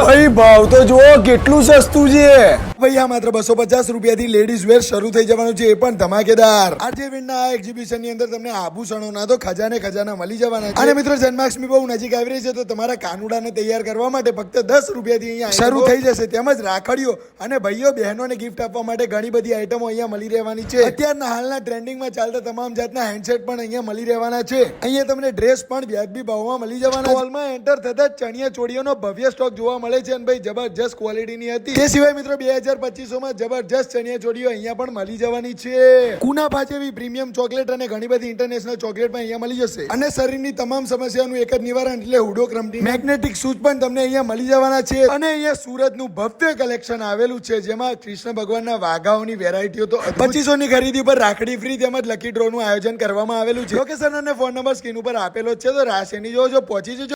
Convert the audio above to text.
ભાઈ ભાવ તો જુઓ કેટલું સસ્તું છે ભાઈ. આ માત્ર 250 રૂપિયાથી લેડીઝ વેર શરૂ થઈ જવાનું છે, એ પણ ધમાકેદાર. આરજેવીના આ એક્ઝિબિશન ની અંદર તમને આભૂષણોના તો ખજાના મળી જવાના છે. અને મિત્રો જન્માષ્ટમી બહુ નજીક આવી રહી છે, તો તમારા કાનુડાને તૈયાર કરવા માટે ફક્ત 10 રૂપિયાથી અહીંયા શરૂ થઈ જશે. તેમજ રાખડીઓ અને ભાઈઓ બહેનોને ગિફ્ટ આપવા માટે ઘણી બધી આઈટમો અહીંયા મળી રહેવાની છે. અત્યારના હાલના ટ્રેન્ડિંગમાં ચાલતા તમામ જાતના હેન્ડસેટ પણ અહીંયા મળી રહેવાના છે. અહીંયા તમને ડ્રેસ પણ વ્યાજબી ભાવમાં મળી જવાના. હોલમાં એન્ટર થતા ચણિયા ચોળીઓનો ભવ્ય સ્ટોક જોવા મળે છે અને ભાઈ જબરજસ્ત ક્વોલિટીની હતી. તે સિવાય મિત્રો 2025 માં જબરજસ્ત ચણિયા ચોળીઓ અહીંયા પણ મળી જવાની છે. કુનાફા જેવી પ્રીમિયમ ચોકલેટ અને ઘણી બધી ઇન્ટરનેશનલ ચોકલેટ પણ અહીંયા મળી જશે. અને શરીરની તમામ સમસ્યાનું એક જ નિવારણ એટલે હુડો ક્રમ્પટી મેગ્નેટિક શૂઝ પણ તમને અહીંયા મળી જવાના છે. અને અહીંયા સુરતનું ભવ્ય કલેક્શન આવેલું છે, જેમાં કૃષ્ણ ભગવાનના વાઘાઓની વેરાયટીઓ તો 2500 ની ખરીદી પર રાખડી ફ્રી તેમજ લકી ડ્રો નું આયોજન કરવામાં આવેલું છે. લોકેશન અને ફોન નંબર સ્ક્રીન ઉપર આપેલો છે, તો રાશિની જોજો, પહોંચી જજો.